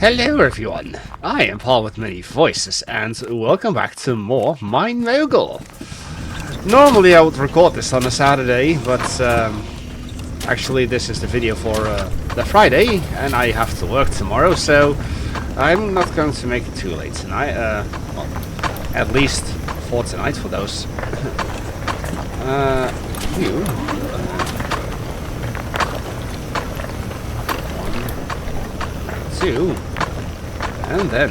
Hello everyone, I am Paul with many voices and welcome back to more Mine Mogul. Normally I would record this on a Saturday, but actually this is the video for the Friday and I have to work tomorrow, so I'm not going to make it too late tonight, well, at least for tonight for those. You... Two, and then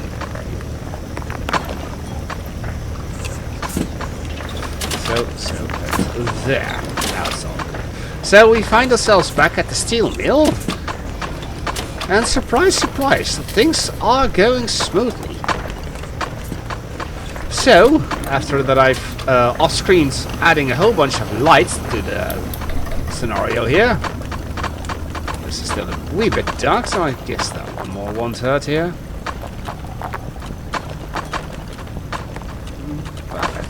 so there. Now it's all good. So we find ourselves back at the steel mill, and surprise, surprise, things are going smoothly. So after that, I've off-screen adding a whole bunch of lights to the scenario here. This is still a wee bit dark, so I guess that one more won't hurt here. Perfect.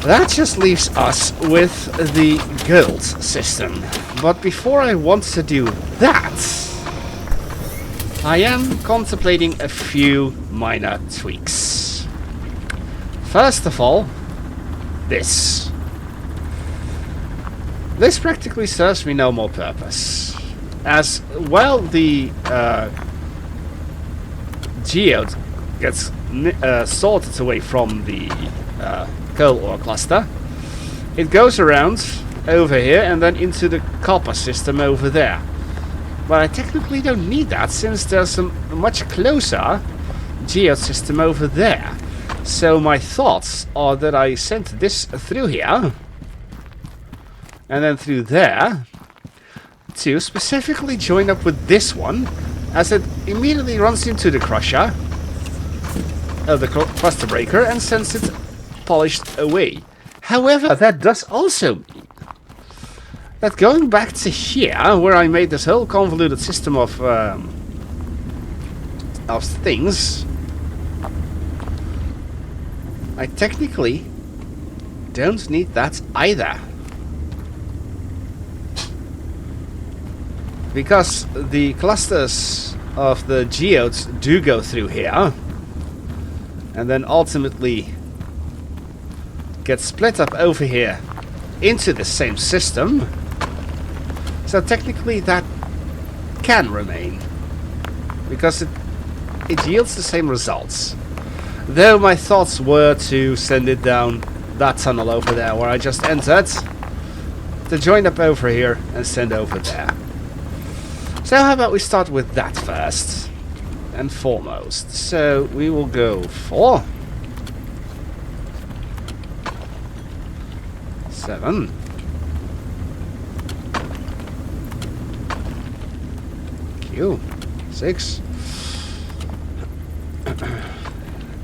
That just leaves us with the gold system. But before I want to do that, I am contemplating a few minor tweaks. First of all, this. This practically serves me no more purpose. As well, the geode gets sorted away from the coal ore cluster. It goes around over here and then into the copper system over there. But I technically don't need that, since there's a much closer geode system over there. So my thoughts are that I send this through here and then through there to specifically join up with this one, as it immediately runs into the crusher, the cluster breaker, and sends it polished away. However, that does also mean that going back to here, where I made this whole convoluted system of things, I technically don't need that either. Because the clusters of the geodes do go through here and then ultimately get split up over here into the same system. So technically that can remain, because it yields the same results. Though my thoughts were to send it down that tunnel over there where I just entered, to join up over here and send over there. So how about we start with that first and foremost. So we will go for 7. Q 6.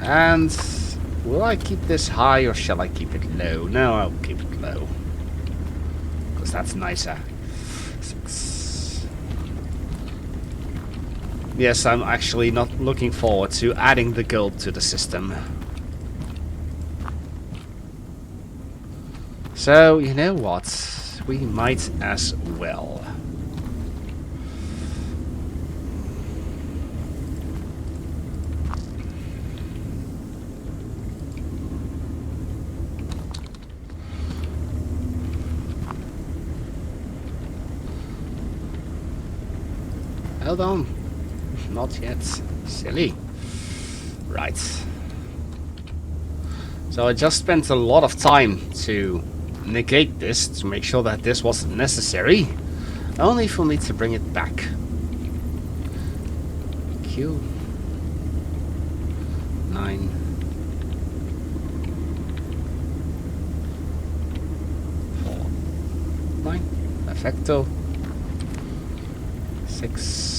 And will I keep this high or shall I keep it low? No, I'll keep it low, because that's nicer. 6. Yes, I'm actually not looking forward to adding the gold to the system. So, you know what? We might as well. Hold on. Not yet. Silly. Right. So I just spent a lot of time to negate this, to make sure that this wasn't necessary, only for me to bring it back. Q 9. Perfecto. 6.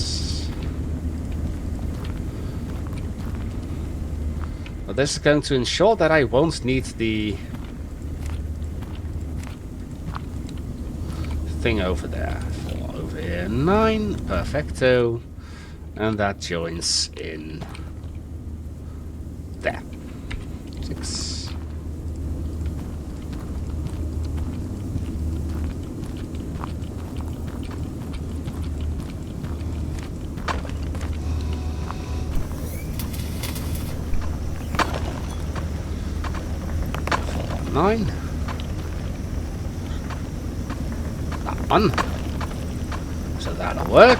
Well, this is going to ensure that I won't need the thing over there. 4 over here. 9. Perfecto. And that joins in there. 6. 9. That one. So that'll work.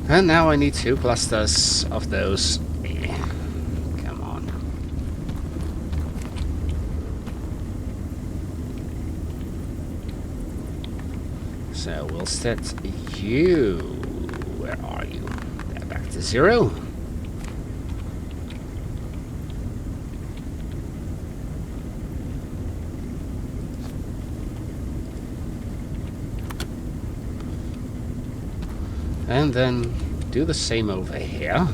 And now I need 2 clusters of those. Come on. So we'll set you. Where are you? There, back to 0. And then do the same over here.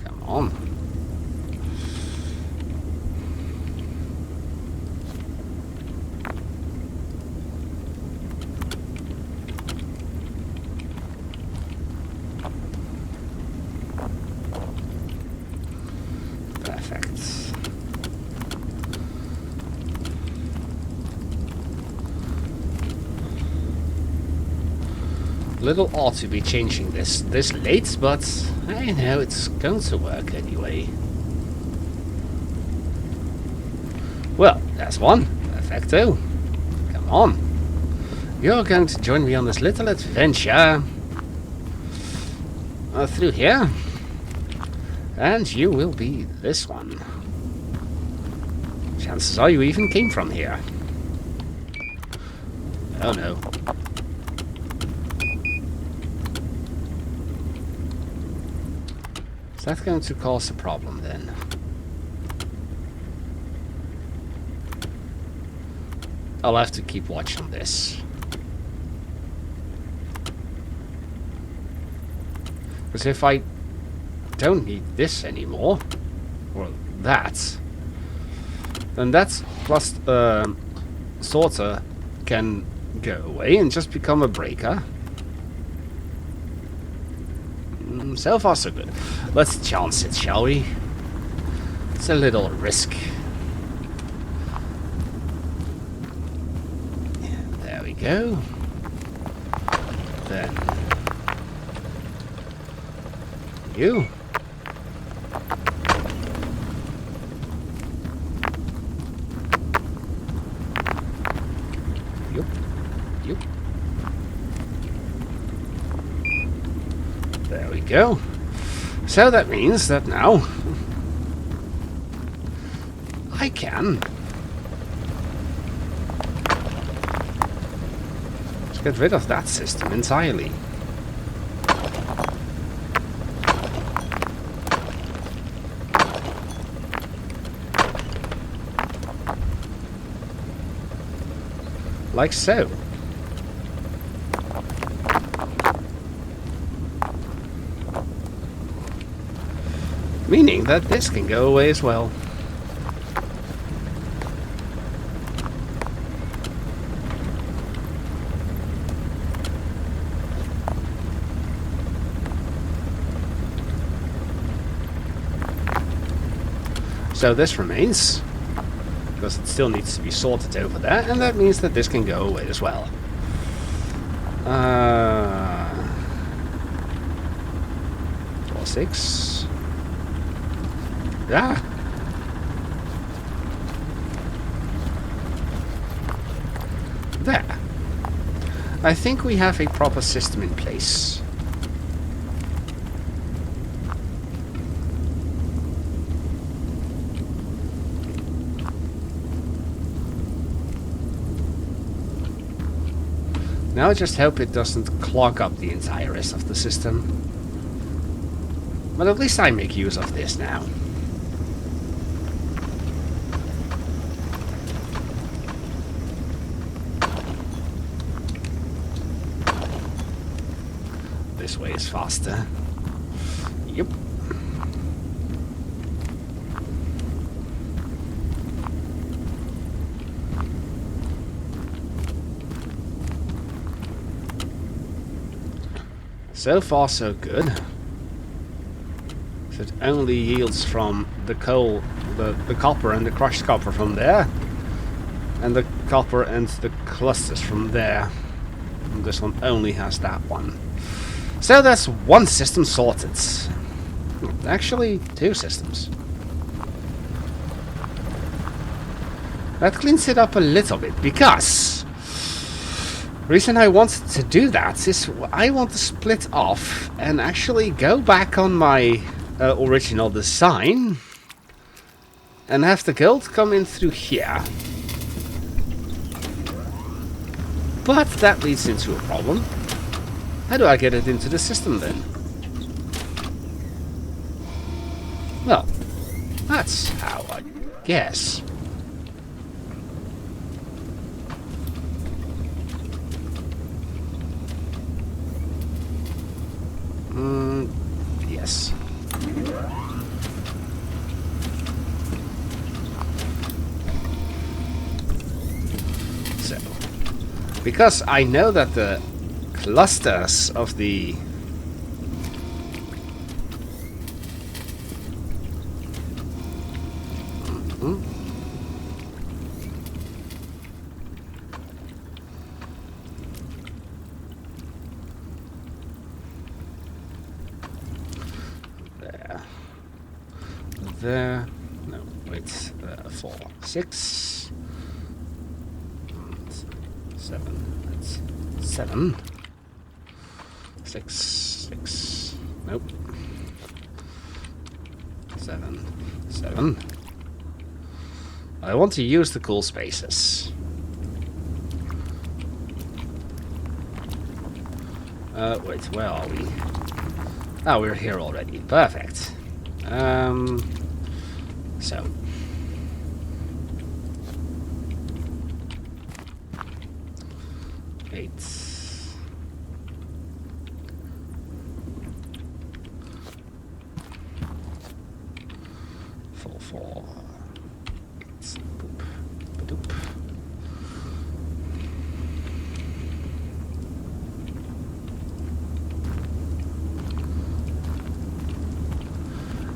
Come on. Perfect. Little odd to be changing this late, but I know it's going to work anyway. Well, there's one. Perfecto. Come on. You're going to join me on this little adventure through here. And you will be this one. Chances are you even came from here. Oh no. Is that going to cause a problem then? I'll have to keep watching this. Because if I don't need this anymore, or that, then that plus sorter can go away and just become a breaker. So far so good. Let's chance it, shall we? It's a little risk. And there we go. Then you. Yup. Yup. There we go. So that means that now I can just get rid of that system entirely. Like so. Meaning that this can go away as well. So this remains, because it still needs to be sorted over there, and that means that this can go away as well. 4, 6. Yeah. There. I think we have a proper system in place. Now I just hope it doesn't clog up the entire rest of the system. But at least I make use of this now. This way is faster. Yep. So far so good. So it only yields from the coal, the copper and the crushed copper from there, and the copper and the clusters from there. And this one only has that one. So that's one system sorted. Actually, 2 systems. That cleans it up a little bit, because the reason I wanted to do that is I want to split off and actually go back on my original design and have the guild come in through here. But that leads into a problem. How do I get it into the system then? Well, that's how, I guess. Yes. So, because I know that the clusters of the there. No, wait. 4, 6, 7. That's 7. 6, 6. Nope. 7, 7. I want to use the cool spaces. Wait, where are we? Oh, we're here already. Perfect. So. Eight. 4, 4. Boop. Ba-doop.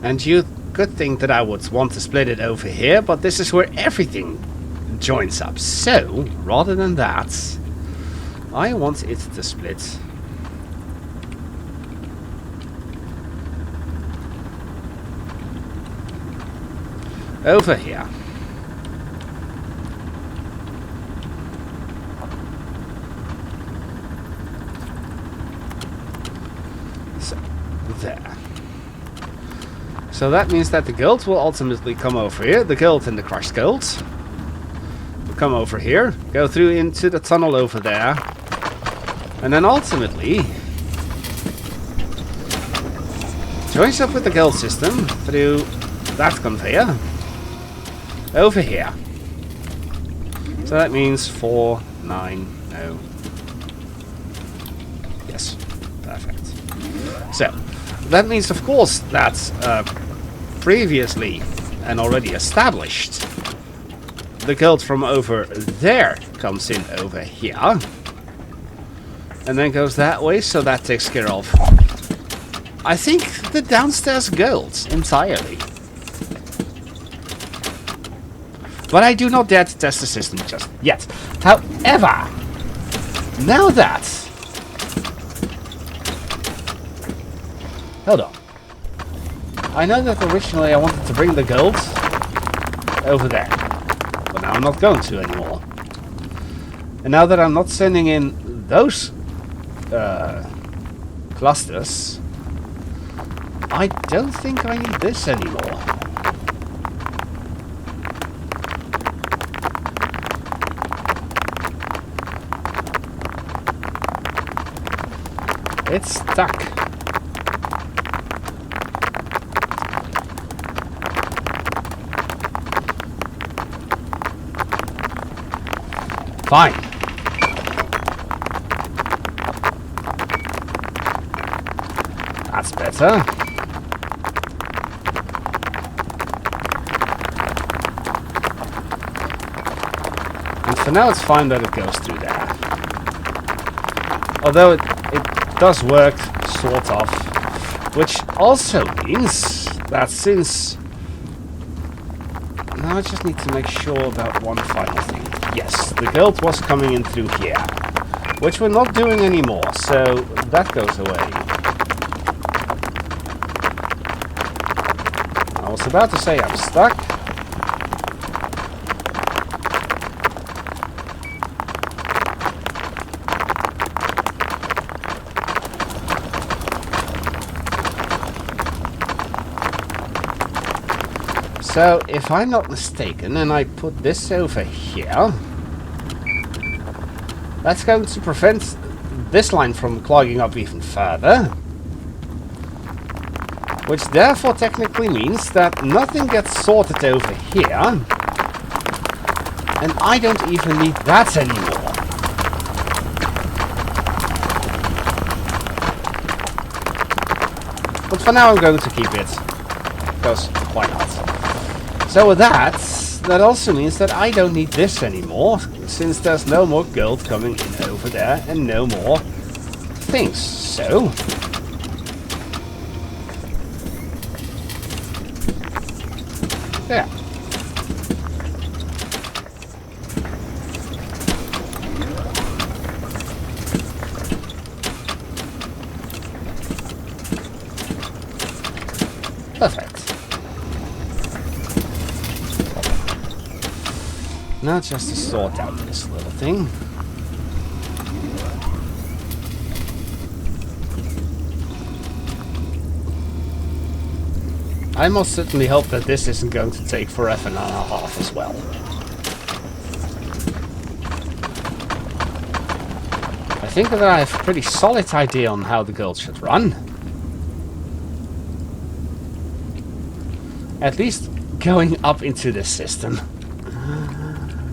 And you could think that I would want to split it over here, but this is where everything joins up. So, rather than that, I want it to split over here. So, there. So that means that the guild will ultimately come over here. The guild and the crushed guild will come over here, go through into the tunnel over there, and then ultimately joins up with the guild system through that conveyor over here. So that means 4, 9, no. Yes, perfect. So that means, of course, that previously and already established, the guild from over there comes in over here, and then goes that way. So that takes care of, I think, the downstairs guilds entirely. But I do not dare to test the system just yet. However, now that... Hold on. I know that originally I wanted to bring the guild over there, but now I'm not going to anymore. And now that I'm not sending in those clusters, I don't think I need this anymore. It's stuck. Fine. That's better. And for now it's fine that it goes through there. Although it does work, sort of. Which also means that since... Now I just need to make sure about one final thing. Yes, the guild was coming in through here, which we're not doing anymore, so that goes away. was about to say I'm stuck. So, if I'm not mistaken, and I put this over here, that's going to prevent this line from clogging up even further. Which therefore technically means that nothing gets sorted over here. And I don't even need that anymore. But for now I'm going to keep it. Because why not? So with that also means that I don't need this anymore, since there's no more gold coming in over there and no more things. So yeah. Perfect. Now just to sort out this little thing. I most certainly hope that this isn't going to take forever and a half as well. I think that I have a pretty solid idea on how the guild should run. At least going up into this system.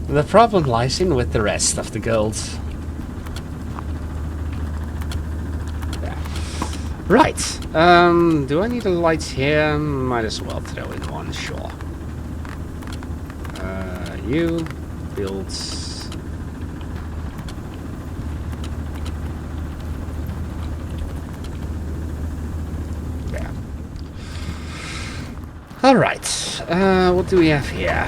The problem lies in with the rest of the guilds. Yeah. Right. Do I need a light here? Might as well throw in one, sure. You build. Yeah. Alright. What do we have here?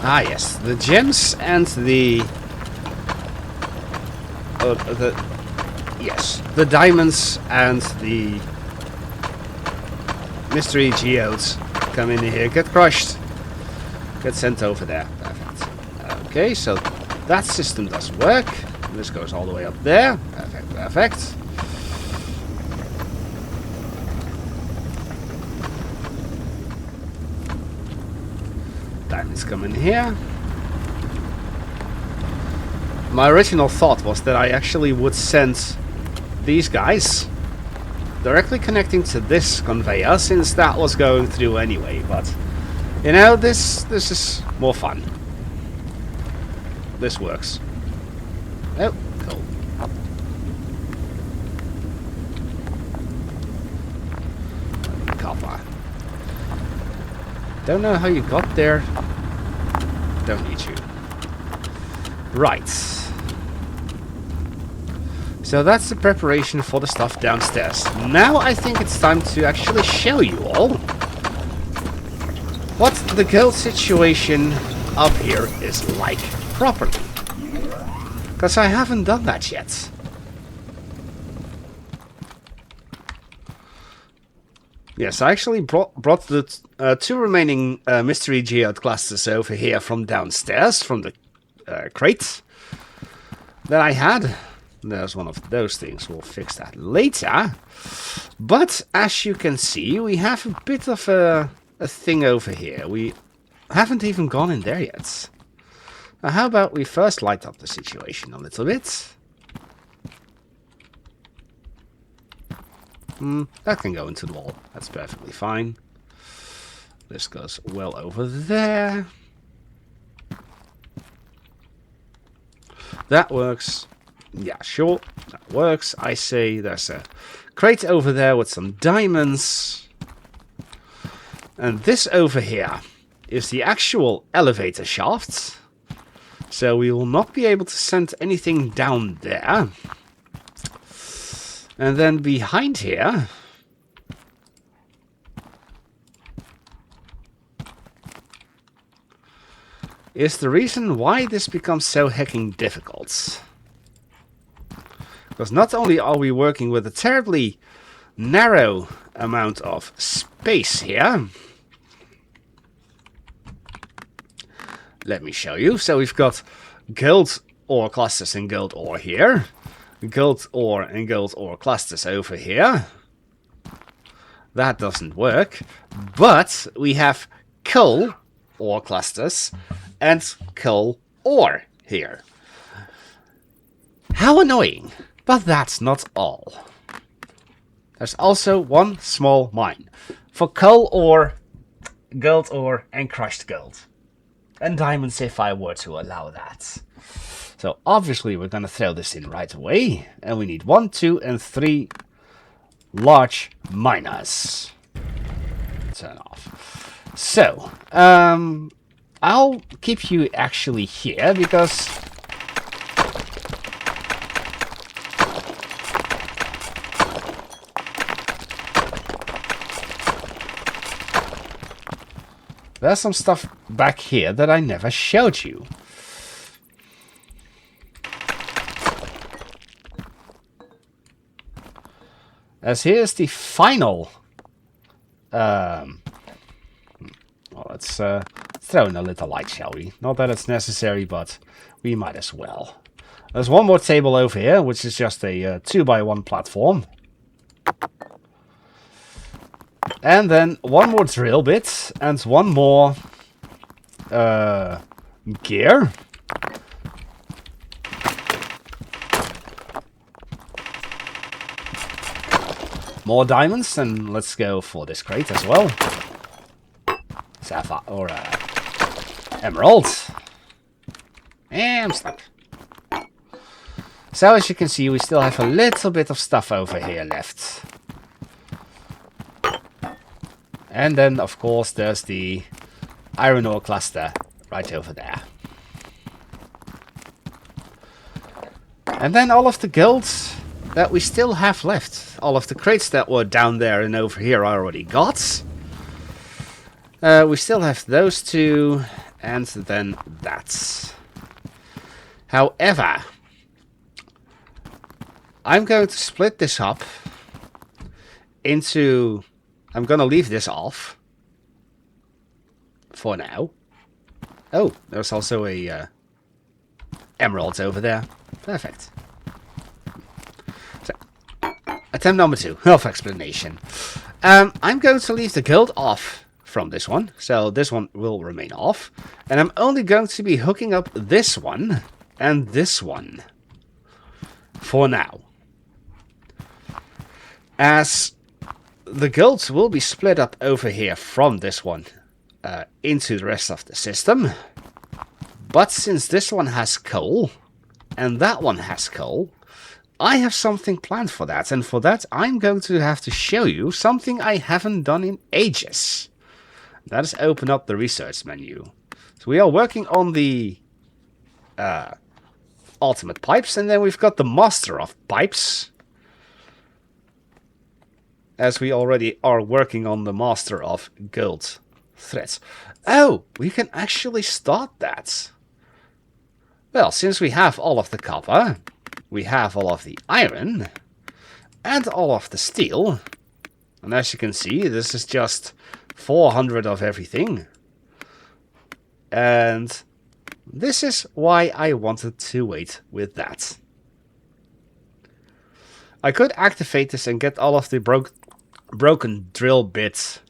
Ah, yes, the gems and the the diamonds and the mystery geodes come in here, get crushed, get sent over there. Perfect. Okay, so that system does work. This goes all the way up there. Perfect, perfect. Diamonds come in here. My original thought was that I actually would send these guys directly connecting to this conveyor, since that was going through anyway, but you know, this is more fun. This works. Oh, cool. Copper. Don't know how you got there. Don't need you. Right. So that's the preparation for the stuff downstairs. Now I think it's time to actually show you all what the guild situation up here is like properly. Because I haven't done that yet. Yes, I actually brought the two remaining mystery geode clusters over here from downstairs, from the crate that I had. There's one of those things. We'll fix that later. But as you can see, we have a bit of a thing over here. We haven't even gone in there yet. Now, how about we first light up the situation a little bit? That can go into the wall. That's perfectly fine. This goes well over there. That works. Yeah, sure. That works. I say there's a crate over there with some diamonds. And this over here is the actual elevator shaft. So we will not be able to send anything down there. And then behind here is the reason why this becomes so hecking difficult. Because not only are we working with a terribly narrow amount of space here. Let me show you. So we've got gold ore clusters and gold ore here. Gold ore and gold ore clusters over here. That doesn't work. But we have coal ore clusters and coal ore here. How annoying. But that's not all. There's also one small mine for coal ore, gold ore, and crushed gold. And diamonds if I were to allow that. So obviously we're going to throw this in right away. And we need 1, 2, and 3 large miners. Turn off. So, I'll keep you actually here because there's some stuff back here that I never showed you. As here's the final... well, let's throw in a little light, shall we? Not that it's necessary, but we might as well. There's one more table over here, which is just a 2x1 platform. And then one more drill bit and one more gear. More diamonds, and let's go for this crate as well. Sapphire or emerald. And I'm stuck. So as you can see, we still have a little bit of stuff over here left. And then, of course, there's the iron ore cluster right over there. And then all of the gold that we still have left. All of the crates that were down there and over here I already got. We still have those two, and then that. However, I'm going to split this up into... I'm going to leave this off for now. Oh, there's also a emerald over there. Perfect. So, attempt number 2 of explanation. I'm going to leave the gold off from this one. So this one will remain off. And I'm only going to be hooking up this one and this one for now. As... the gold will be split up over here from this one into the rest of the system. But since this one has coal and that one has coal, I have something planned for that. And for that, I'm going to have to show you something I haven't done in ages. That is open up the research menu. So we are working on the ultimate pipes, and then we've got the master of pipes. As we already are working on the master of gold threads. Oh, we can actually start that. Well, since we have all of the copper, we have all of the iron, and all of the steel. And as you can see, this is just 400 of everything. And this is why I wanted to wait with that. I could activate this and get all of the broken drill bits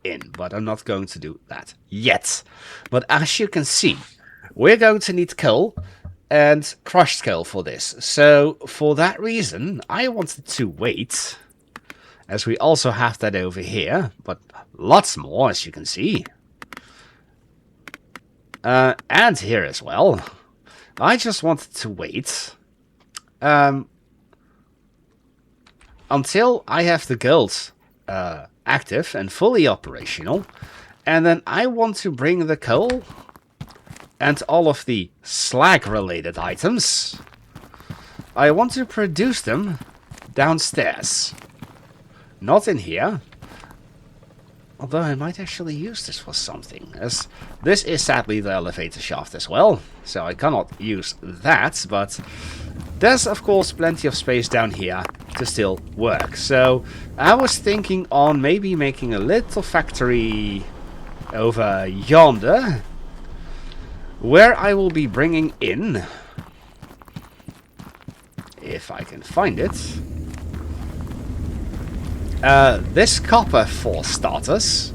in, but I'm not going to do that yet. But as you can see, we're going to need coal and crushed coal for this. So for that reason, I wanted to wait, as we also have that over here, but lots more, as you can see. And here as well. I just wanted to wait until I have the gold active and fully operational. And then I want to bring the coal and all of the slag related items. I want to produce them downstairs. Not in here. Although I might actually use this for something, as this is sadly the elevator shaft as well. So I cannot use that, but there's of course plenty of space down here to still work. So I was thinking on maybe making a little factory over yonder, where I will be bringing in, if I can find it, this copper for starters,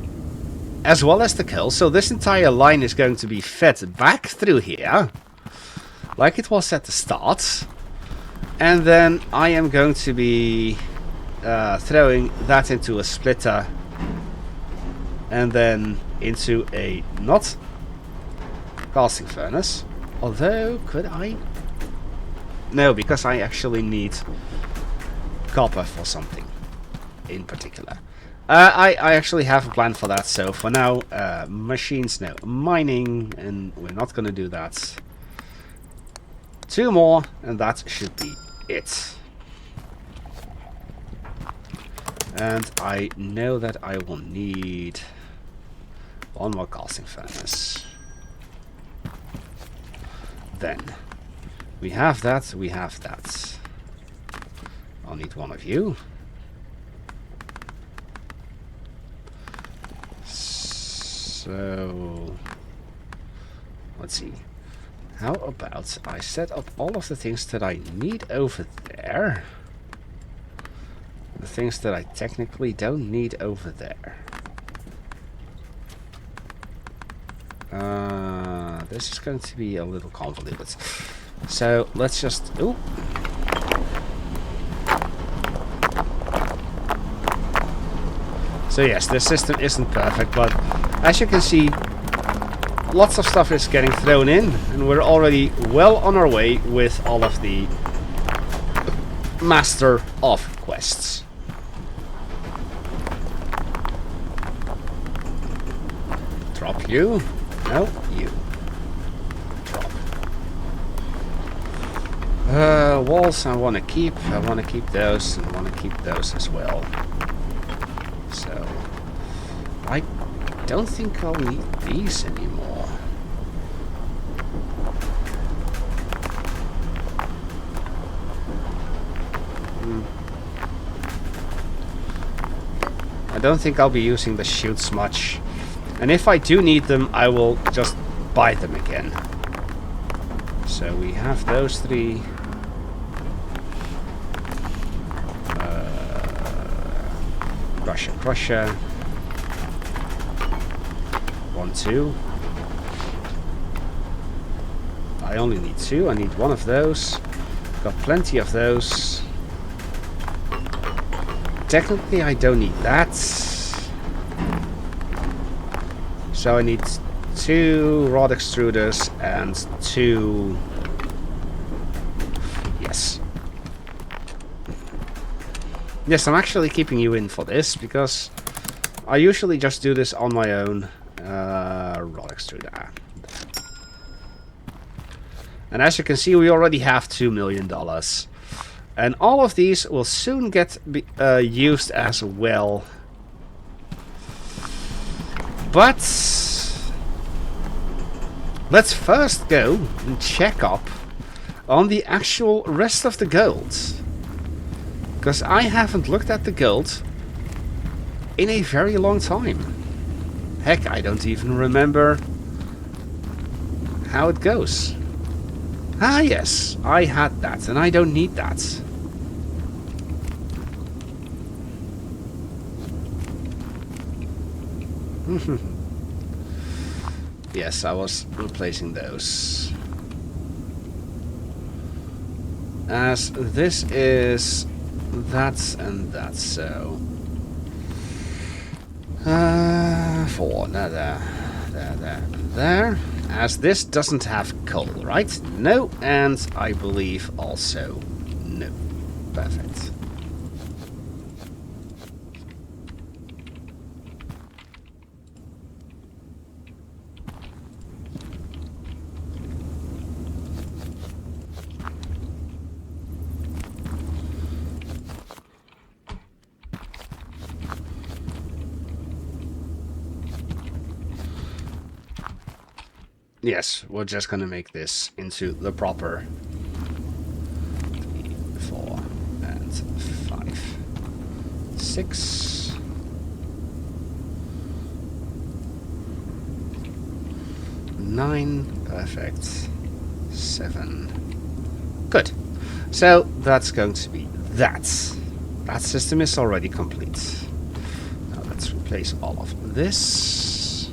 as well as the coal. So this entire line is going to be fed back through here, like it was at the start. And then I am going to be throwing that into a splitter, and then into a not casting furnace. Although, could I? No, because I actually need copper for something in particular. I actually have a plan for that, so for now, machines, no, mining, and we're not going to do that. 2 more, and that should be it. And I know that I will need 1 more casting furnace. Then, we have that, we have that. I'll need 1 of you. So, let's see. How about I set up all of the things that I need over there. The things that I technically don't need over there. This is going to be a little convoluted. So let's just... Ooh. So yes, this system isn't perfect, but as you can see, lots of stuff is getting thrown in, and we're already well on our way with all of the Master of quests. Drop you. No, you. Drop. Walls I want to keep. I want to keep those, and I want to keep those as well. So, I don't think I'll need these anymore. I don't think I'll be using the chutes much. And if I do need them, I will just buy them again. So we have those 3. Crusher. 1, 2. I only need 2. I need 1 of those. Got plenty of those. Technically, I don't need that. So I need 2 rod extruders and 2... Yes. Yes, I'm actually keeping you in for this, because I usually just do this on my own. Rod extruder. And as you can see, we already have $2 million. And all of these will soon get used as well. But let's first go and check up on the actual rest of the gold. Because I haven't looked at the gold in a very long time. Heck, I don't even remember how it goes. Ah yes, I had that and I don't need that. Yes, I was replacing those. As this is that and that, so 4, there. As this doesn't have coal, right? No, and I believe also no. Perfect. Yes, we're just gonna make this into the proper 6. 9. Perfect. 7. Good. So that's going to be that. That system is already complete. Now let's replace all of this.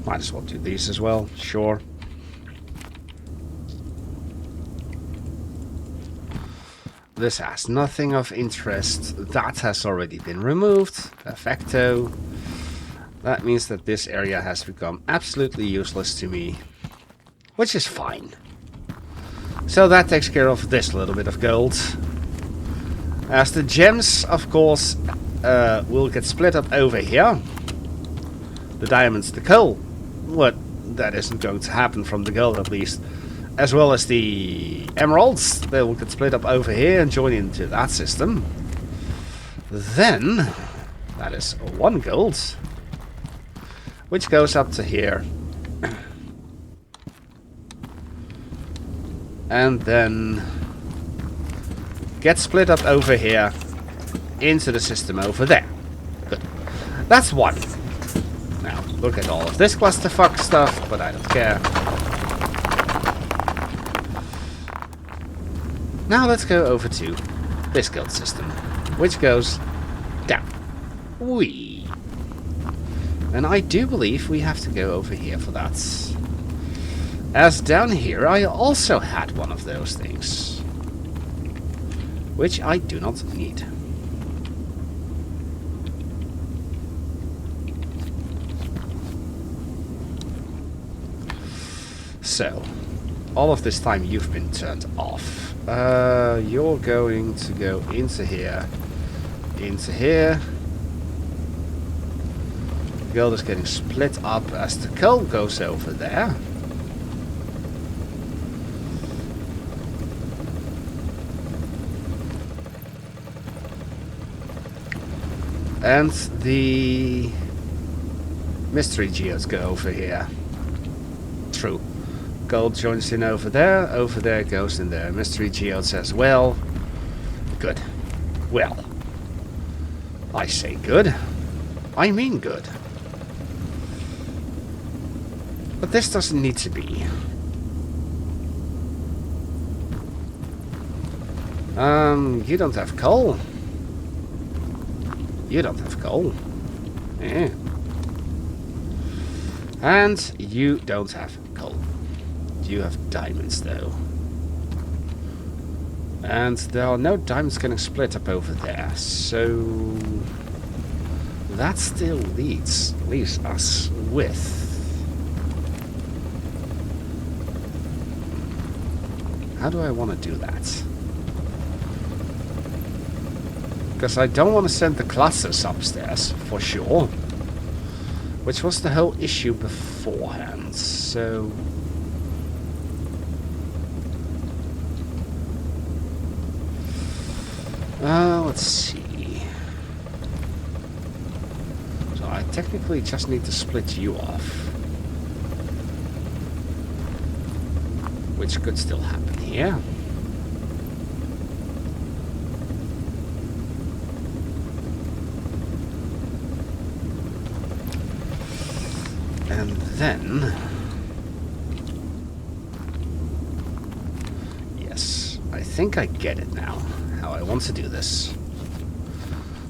Might as well do these as well, sure. This has nothing of interest. That has already been removed. Perfecto. That means that this area has become absolutely useless to me. Which is fine. So that takes care of this little bit of gold. As the gems, of course, will get split up over here. The diamonds, the coal. What? That isn't going to happen from the gold, at least. As well as the emeralds. They will get split up over here and join into that system. Then, that is 1 gold. Which goes up to here. And then gets split up over here into the system over there. Good. That's 1. Now, look at all of this clusterfuck stuff, but I don't care. Now let's go over to this guild system, which goes down. Whee! And I do believe we have to go over here for that. As down here, I also had one of those things, which I do not need. So, all of this time you've been turned off. You're going to go into here. Into here. The guild is getting split up as the coal goes over there. And the mystery geodes go over here. True. Gold joins in over there goes in there. Mystery geodes as well. Good. Well, I say good. I mean good. But this doesn't need to be. You don't have coal. You don't have coal. Yeah. And you don't have coal. You have diamonds, though. And there are no diamonds getting split up over there, so that still leaves us with how do I want to do that? Because I don't want to send the clusters upstairs, for sure. Which was the whole issue beforehand, so let's see. So I technically just need to split you off. Which could still happen here. And then yes, I think I get it now. How I want to do this.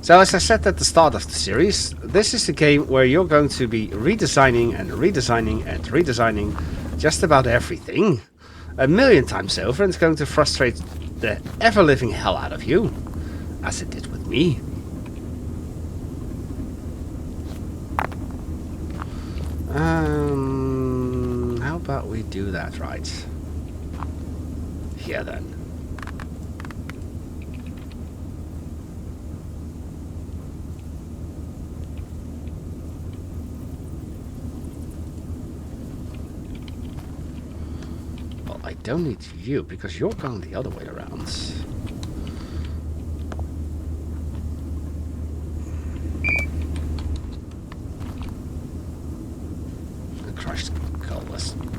So as I said at the start of the series, this is a game where you're going to be redesigning and redesigning and redesigning just about everything a million times over, and it's going to frustrate the ever-living hell out of you, as it did with me. How about we do that right here then? I don't need you, because you're going the other way around.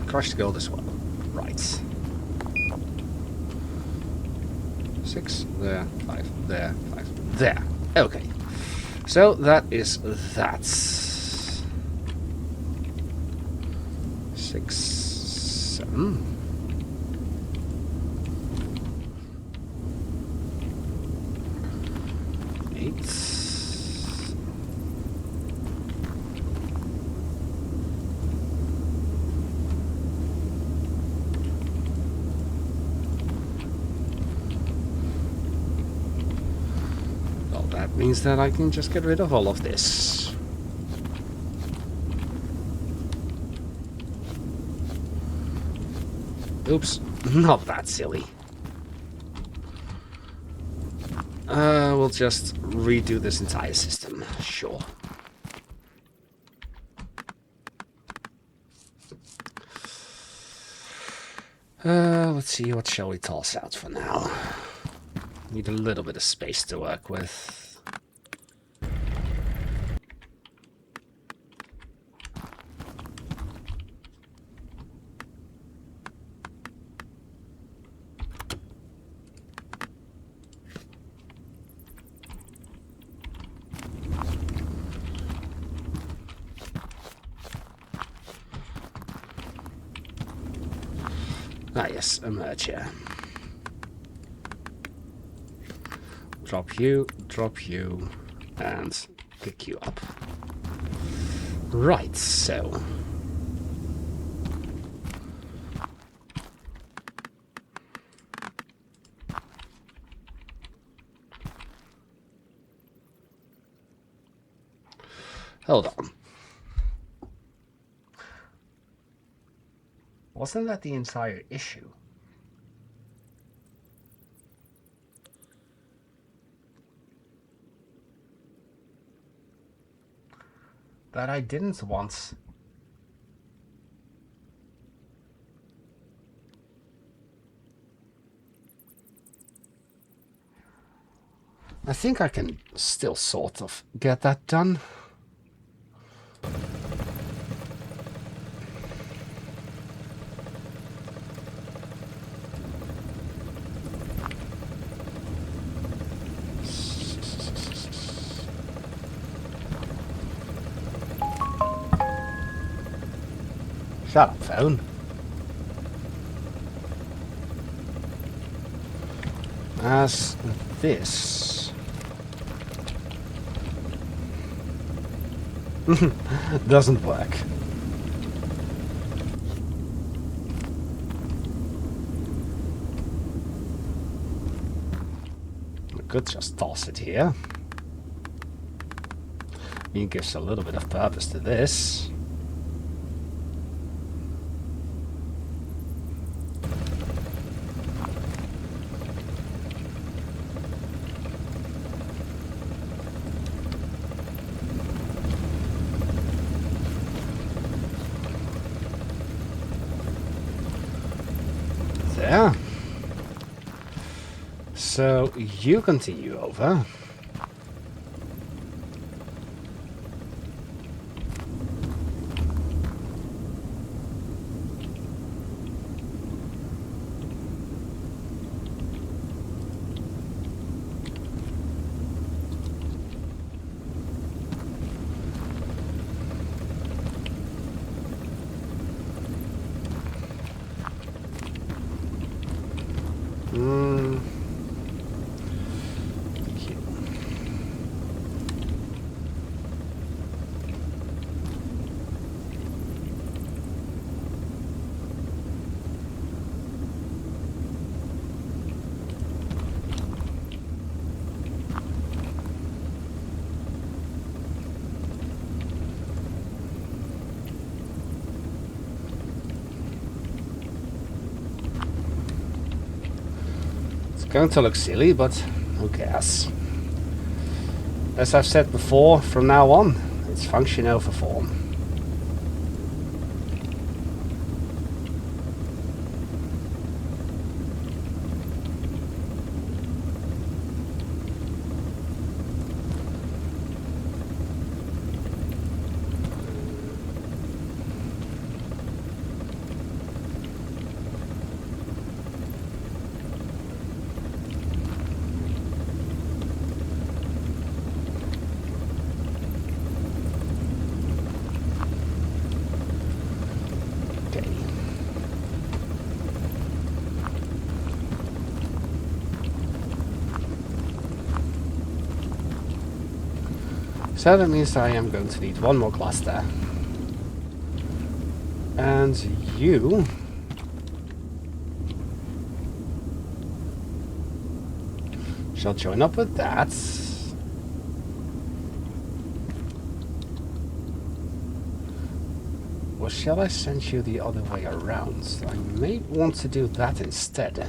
Crushed gold as well. Right. 6 there, 5 there, 5 there. Okay. So that is that. 6, 7. Means that I can just get rid of all of this. Oops, not that silly. We'll just redo this entire system, sure. Let's see, what shall we toss out for now? Need a little bit of space to work with. Ah yes, emerge here. Drop you, and pick you up. Right, so... Hold on. Wasn't that the entire issue? That I didn't want. I think I can still sort of get that done. Shut up, phone. As this doesn't work. We could just toss it here. It gives a little bit of purpose to this. There. So you continue over. Going to look silly, but who cares? As I've said before, from now on, it's function over form. So that means I am going to need one more cluster. And you... shall join up with that. Or shall I send you the other way around? I may want to do that instead.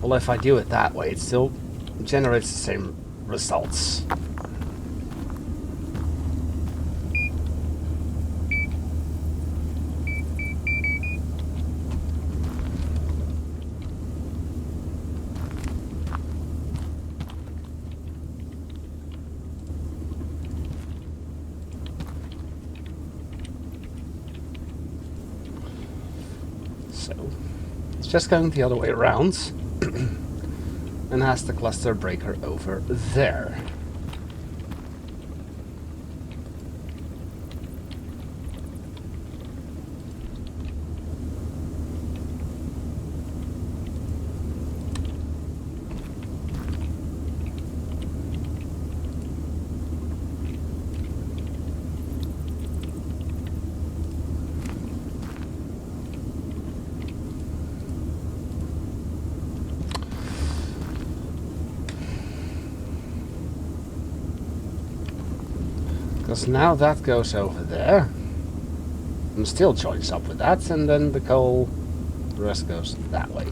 Well, if I do it that way, it still generates the same results. So, it's just going the other way around. And has the cluster breaker over there. Because now that goes over there. And still joins up with that, and then the coal, the rest goes that way.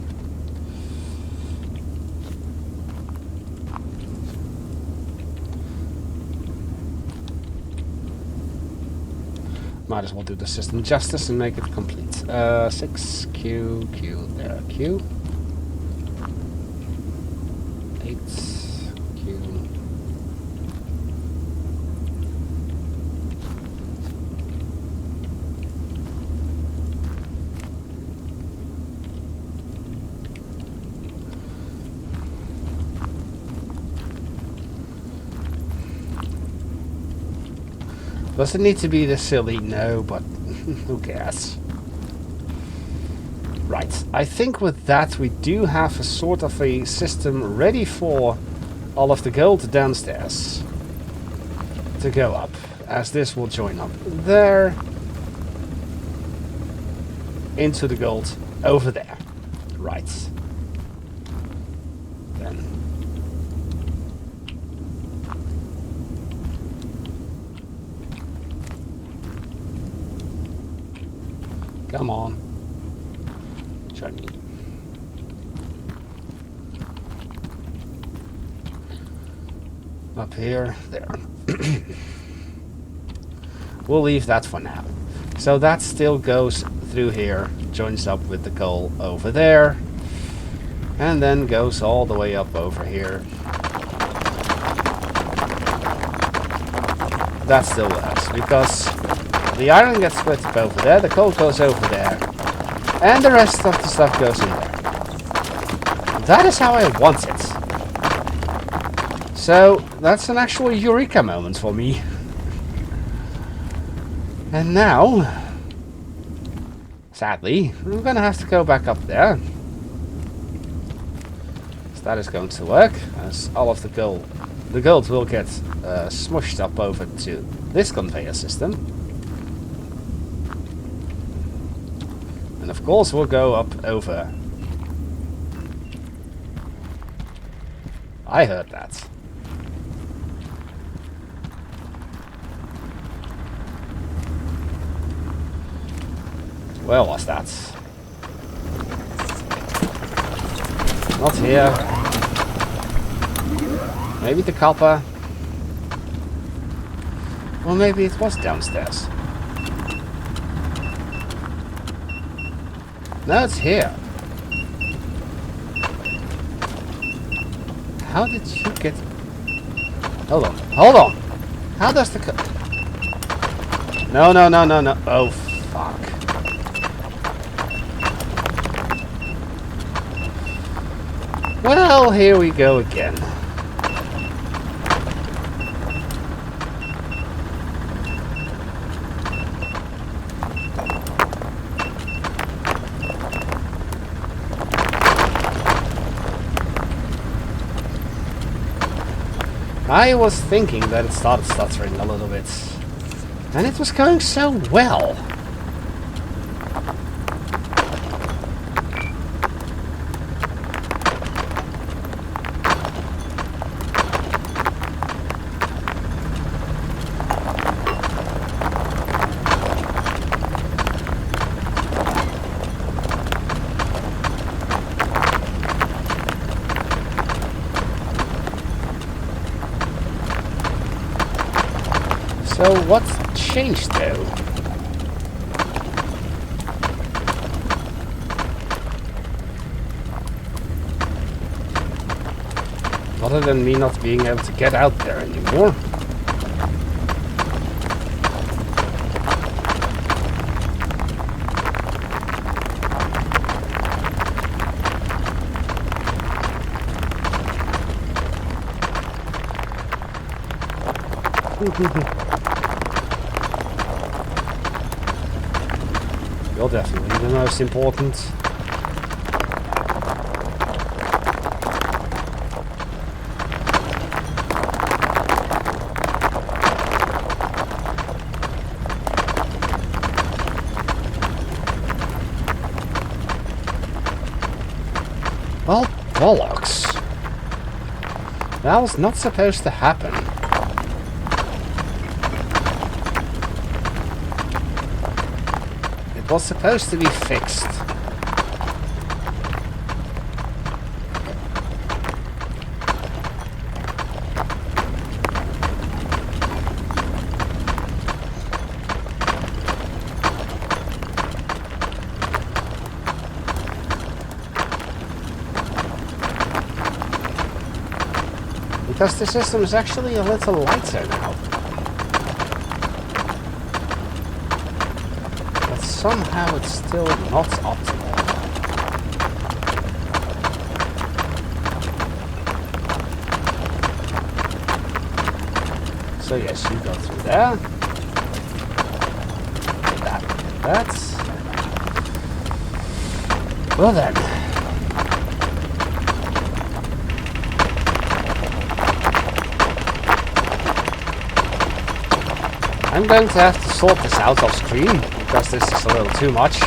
Might as well do the system justice and make it complete. 6, Q, Q, there, Q. 8, Q. Does it need to be this silly? No, but who cares? Right, I think with that we do have a sort of a system ready for all of the gold downstairs to go up, as this will join up there into the gold over there. Right. Then come on. Join me. Up here, there. We'll leave that for now. So that still goes through here, joins up with the coal over there, and then goes all the way up over here. That still works, because the iron gets split up over there, the coal goes over there, and the rest of the stuff goes in there. That is how I want it. So, that's an actual eureka moment for me. And now, sadly, I'm gonna have to go back up there. So that is going to work, as all of the gold will get smushed up over to this conveyor system. And of course we'll go up over. I heard that. Where was that? Not here. Maybe the copper. Or maybe it was downstairs. No, it's here. How did you get... Hold on. Hold on! How does the... No. Oh, fuck. Well, here we go again. I was thinking that it started stuttering a little bit. And it was going so well. So what's changed though? Other than me not being able to get out there anymore. You're definitely the most important. Well, bollocks. That was not supposed to happen. It was supposed to be fixed. Because the system is actually a little lighter now. But somehow it's still not optimal. So yes, you go through there. That. Well then. I'm going to have to sort this out off screen, because this is a little too much.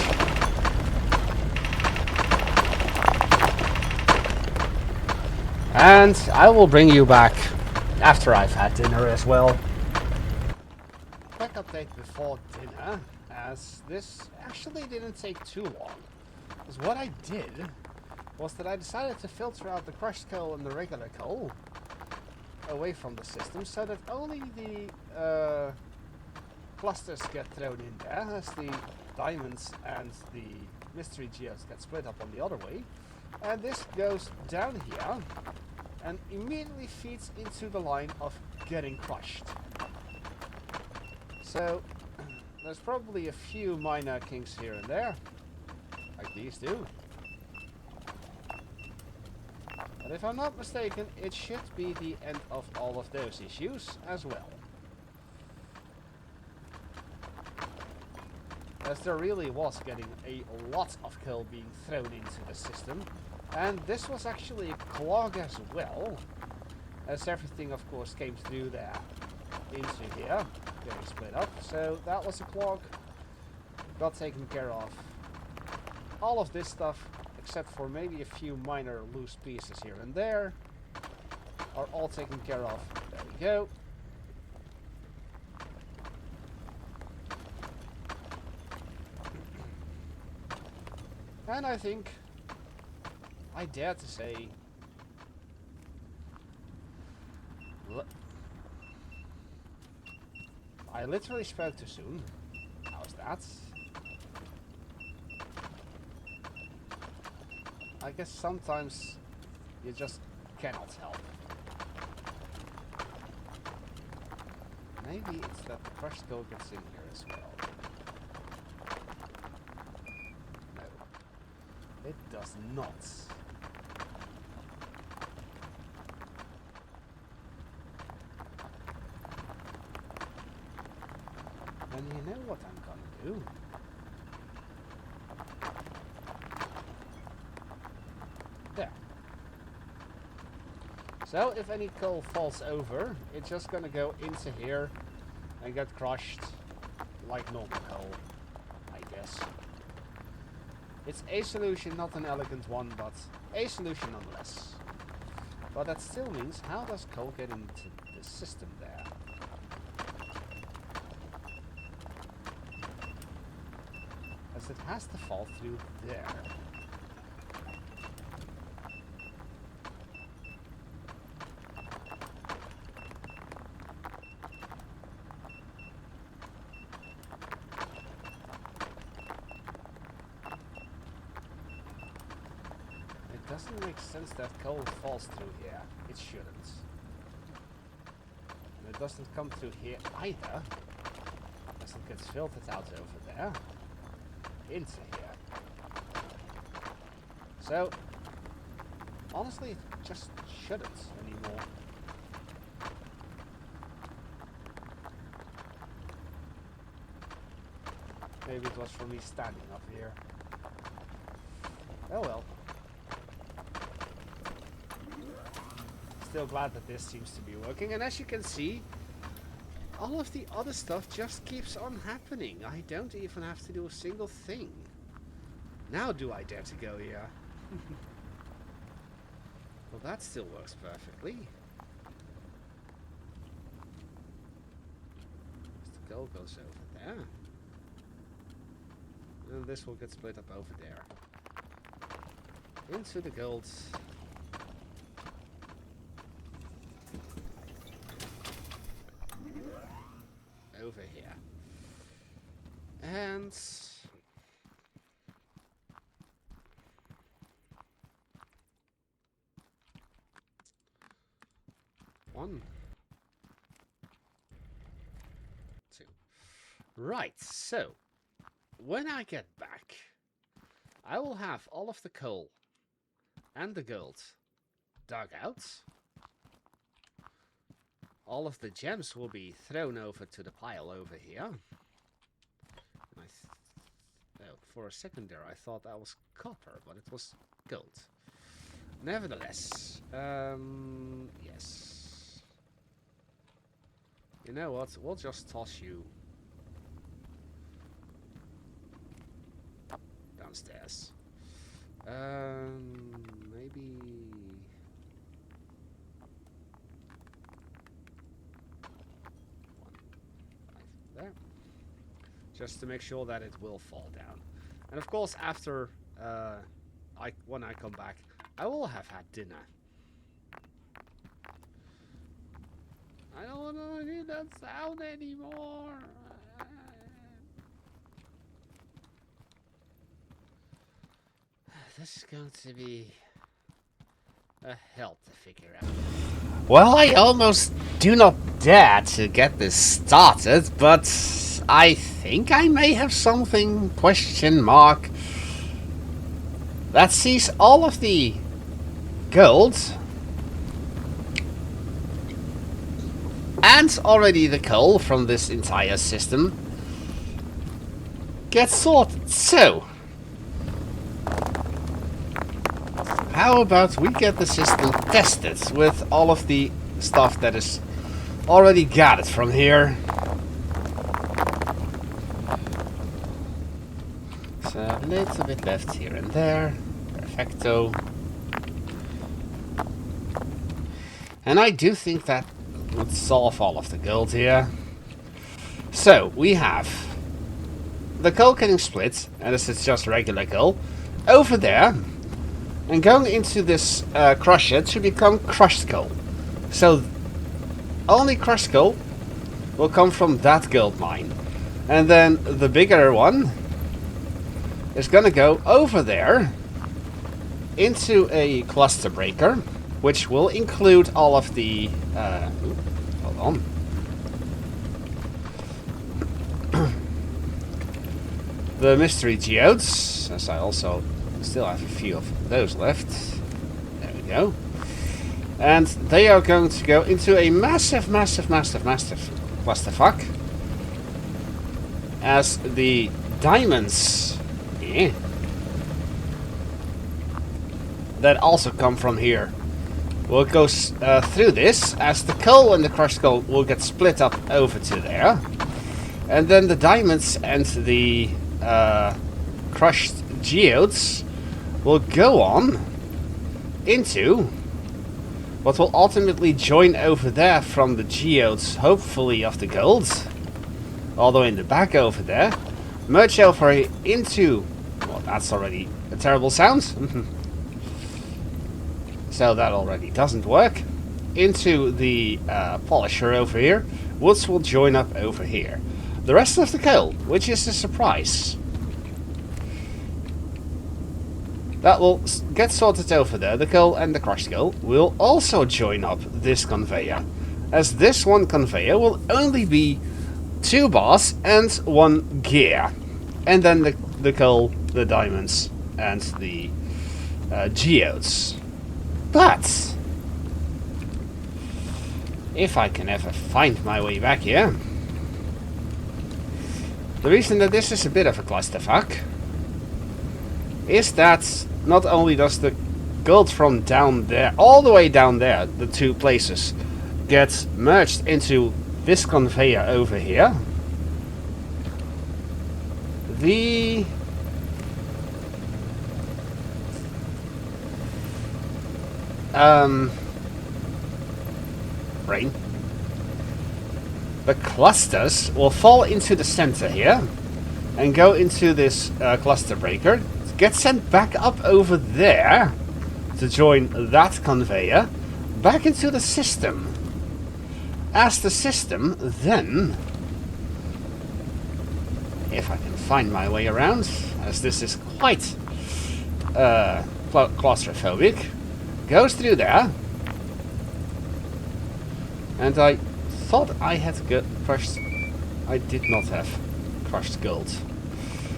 And I will bring you back after I've had dinner as well. Quick update before dinner, as this actually didn't take too long. Because what I did was that I decided to filter out the crushed coal and the regular coal away from the system, so that only the clusters get thrown in there, as the diamonds and the mystery geos get split up on the other way. And this goes down here and immediately feeds into the line of getting crushed. So there's probably a few minor kinks here and there, like these two. But if I'm not mistaken, it should be the end of all of those issues as well. As there really was getting a lot of coal being thrown into the system. And this was actually a clog as well, as everything of course came through there into here, getting split up. So that was a clog, got taken care of. All of this stuff, except for maybe a few minor loose pieces here and there, are all taken care of. There we go. And I think I dare to say I literally spoke too soon. How's that? I guess sometimes you just cannot help. Maybe it's that the crushed coal gets in here as well. It does not. what I'm gonna do. There. So if any coal falls over, it's just gonna go into here and get crushed like normal coal, I guess. It's a solution, not an elegant one, but a solution nonetheless. But that still means, how does coal get into the system there? As it has to fall through there. It doesn't make sense that coal falls through here. It shouldn't. And it doesn't come through here either. As it gets filtered out over there. Into here. So, honestly, it just shouldn't anymore. Maybe it was for me standing up here. Oh well. Still glad that this seems to be working, and as you can see, all of the other stuff just keeps on happening. I don't even have to do a single thing. Now do I dare to go here? Well, that still works perfectly. The gold goes over there. And this will get split up over there. Into the gold. Over here. And one, two. Right, so when I get back, I will have all of the coal and the gold dug out. All of the gems will be thrown over to the pile over here. And for a second there I thought that was copper, but it was gold. Nevertheless, yes. You know what? We'll just toss you downstairs. Maybe. There. Just to make sure that it will fall down. And of course, after when I come back, I will have had dinner. I don't want to hear that sound anymore. This is going to be a hell to figure out. Well, I almost do not dare to get this started, but I think I may have something, question mark, that sees all of the gold and already the coal from this entire system get sorted. So, how about we get the system tested with all of the stuff that is already gathered from here. So a little bit left here and there. Perfecto. And I do think that would solve all of the gold here. So we have the coal getting split, and this is just regular coal, over there. And going into this crusher to become crushed coal. So only crushed coal will come from that gold mine. And then the bigger one is gonna go over there into a cluster breaker, which will include all of the hold on. The mystery geodes, as I also still have a few of those left. There we go. And they are going to go into a massive clusterfuck. as the diamonds that also come from here will go through this, as the coal and the crushed coal will get split up over to there, and then the diamonds and the crushed geodes will go on into what will ultimately join over there from the geodes, hopefully of the gold, all the way in the back over there, merge over into, well, that's already a terrible sound. So that already doesn't work. Into the polisher over here, which will join up over here. The rest of the coal, which is a surprise, that will get sorted over there. The coal and the crushed coal will also join up this conveyor, as this one conveyor will only be 2 bars and 1 gear, and then the coal, the diamonds, and the geodes. But if I can ever find my way back here, the reason that this is a bit of a clusterfuck is that not only does the gold from down there, all the way down there, the 2 places, get merged into this conveyor over here, the brain. The clusters will fall into the center here and go into this cluster breaker, get sent back up over there to join that conveyor back into the system. As the system then, if I can find my way around, as this is quite claustrophobic, goes through there, and I thought I had crushed. I did not have crushed gold.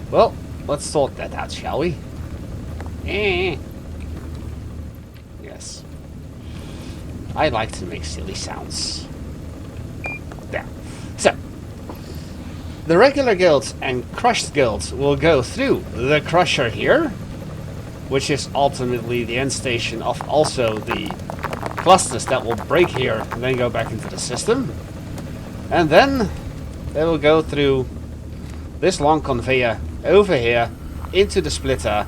Well, let's sort that out, shall we? Yes. I like to make silly sounds. There. So, the regular gold and crushed gold will go through the crusher here, which is ultimately the end station of also the clusters that will break here and then go back into the system. And then they will go through this long conveyor over here into the splitter,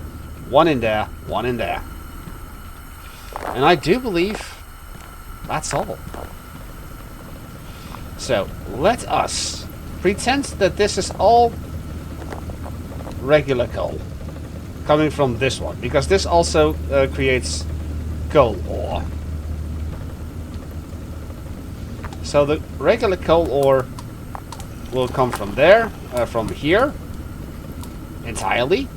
1 in there, 1 in there. And I do believe that's all. So let us pretend that this is all regular coal coming from this one, because this also creates coal ore. So the regular coal ore will come from there, from here, entirely,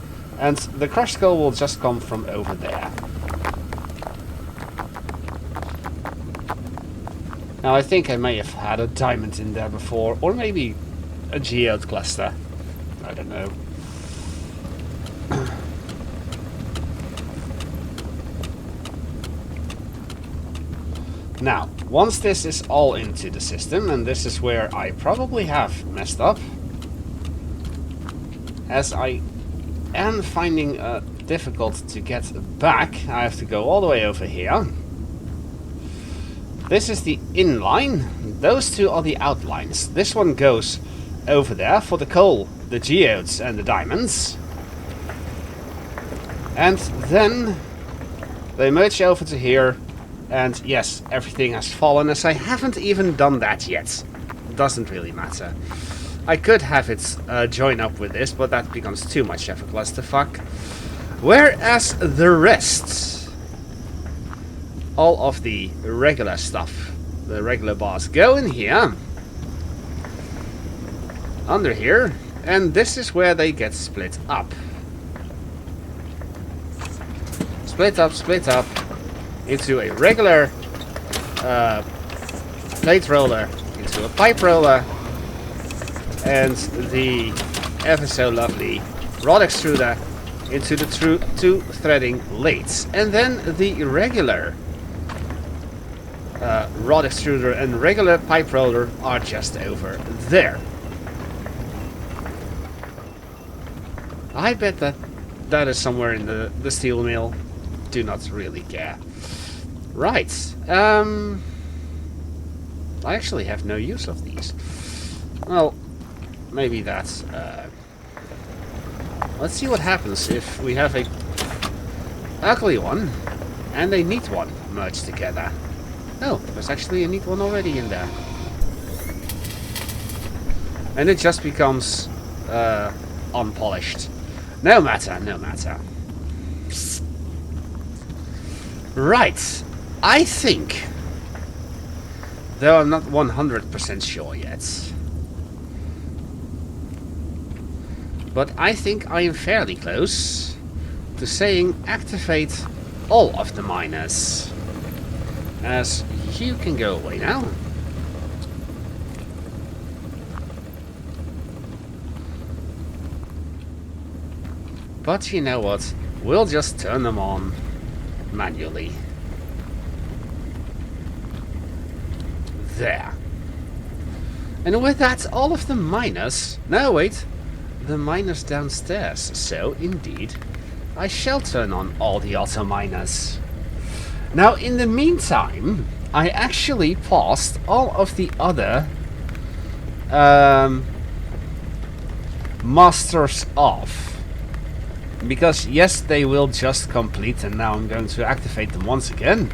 and the crushed coal will just come from over there. Now I think I may have had a diamond in there before, or maybe a geode cluster. I don't know. Now, once this is all into the system, and this is where I probably have messed up, as I am finding difficult to get back, I have to go all the way over here. This is the inline, those 2 are the outlines. This one goes over there for the coal, the geodes and the diamonds. And then they merge over to here. And yes, everything has fallen, as I haven't even done that yet. Doesn't really matter. I could have it join up with this, but that becomes too much of a clusterfuck. Whereas the rest, all of the regular stuff, the regular bars, go in here, under here, and this is where they get split up. Split up. Into a regular plate roller, into a pipe roller, and the ever so lovely rod extruder into the 2 threading lathes. And then the regular rod extruder and regular pipe roller are just over there. I bet that that is somewhere in the steel mill. Do not really care. Right. I actually have no use of these. Well, maybe that's... let's see what happens if we have a ugly one and a neat one merged together. Oh, there's actually a neat one already in there. And it just becomes unpolished. No matter, no matter. Right. I think, though I'm not 100% sure yet, but I think I am fairly close to saying activate all of the miners. As you can go away now. But you know what? We'll just turn them on manually. There. And with that, all of the miners... No, wait. The miners downstairs. So, indeed, I shall turn on all the auto miners. Now, in the meantime, I actually paused all of the other masters off. Because, yes, they will just complete, and now I'm going to activate them once again.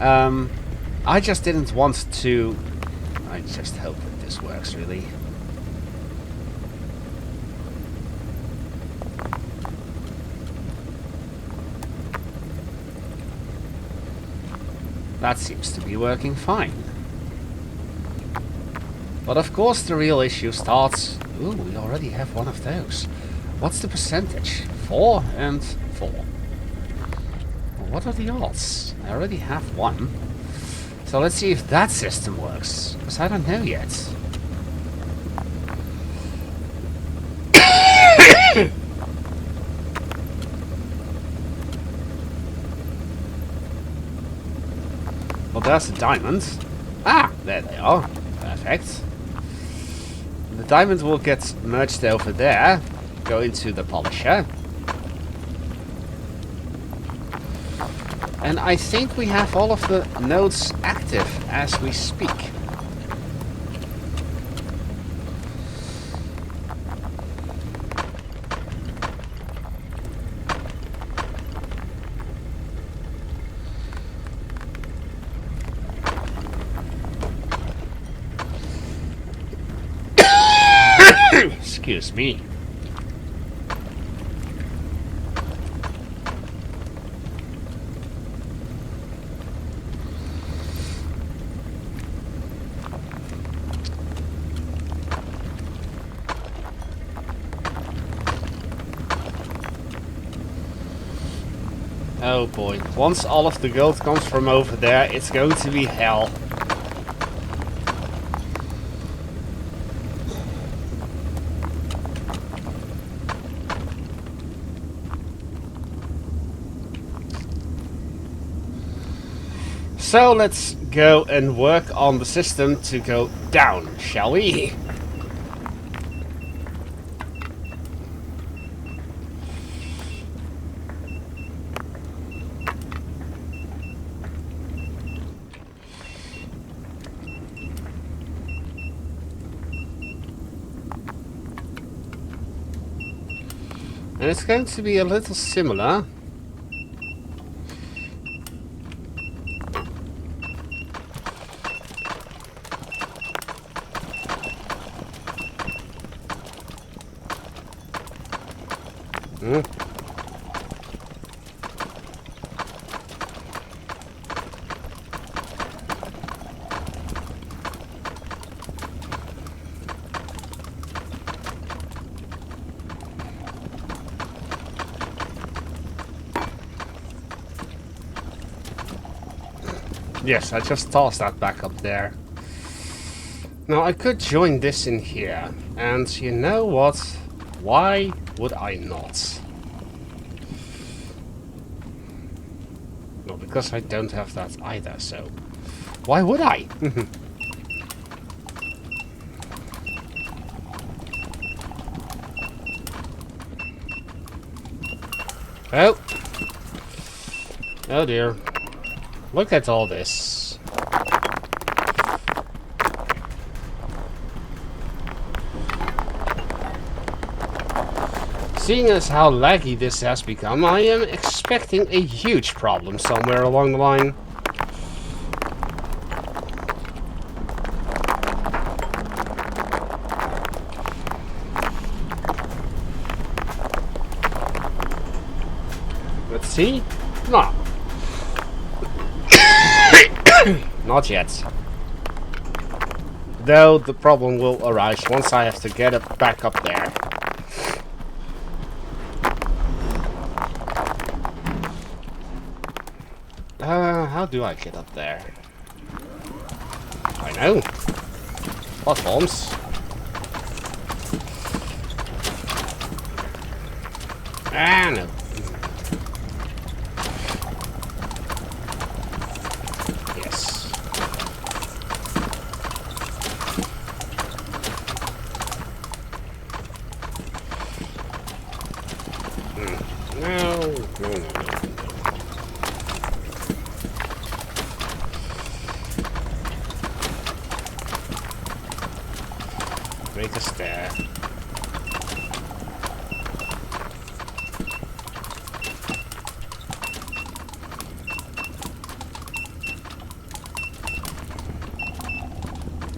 I just didn't want to... I just hope that this works, really. That seems to be working fine. But of course the real issue starts... Ooh, we already have one of those. What's the percentage? 4 and 4. Well, what are the odds? I already have one. So let's see if that system works. Because I don't know yet. Well, there's a diamond. Ah, there they are. Perfect. The diamond will get merged over there. Go into the polisher. And I think we have all of the nodes active as we speak. Excuse me. Oh boy, once all of the gold comes from over there, it's going to be hell. So let's go and work on the system to go down, shall we? And it's going to be a little similar. Yes, I just tossed that back up there. Now I could join this in here, and you know what? Why would I not? Well, because I don't have that either, so why would I? Oh. Oh dear. Look at all this. Seeing as how laggy this has become, I am expecting a huge problem somewhere along the line. Let's see. No. Not yet. Though the problem will arise once I have to get it back up there. How do I get up there? I know. Platforms. Ah, no. Yes. No, no, no, no. Make a stair.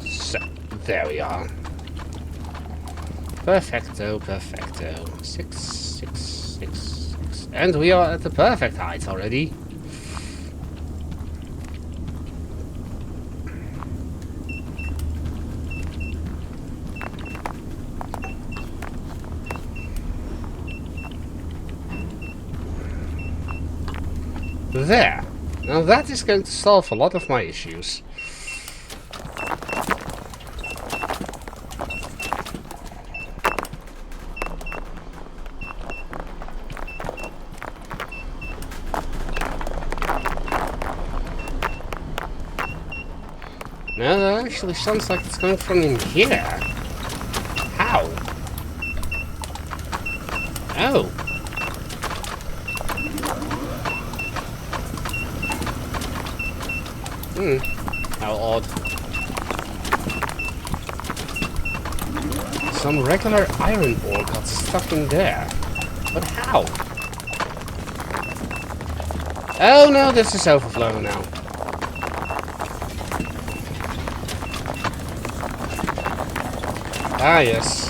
So, there we are. Perfecto, perfecto. 6, 6, 6, 6. And we are at the perfect height already. There. Now that is going to solve a lot of my issues. No, that actually sounds like it's coming from in here. How? Oh. How odd. Some regular iron ore got stuck in there. But how? Oh no, this is overflowing now. Ah, yes.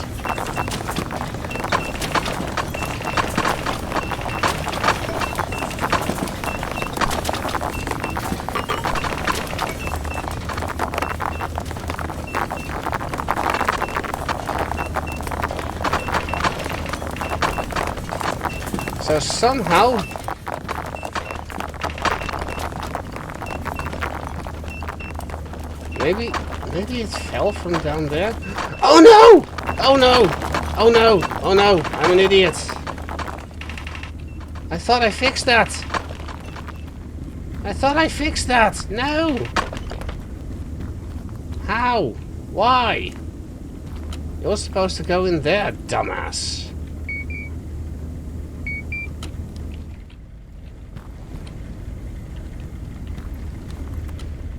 So somehow maybe it fell from down there. Oh no! Oh no! Oh no! Oh no! I'm an idiot. I thought I fixed that. I thought I fixed that. No! How? Why? It was supposed to go in there, dumbass.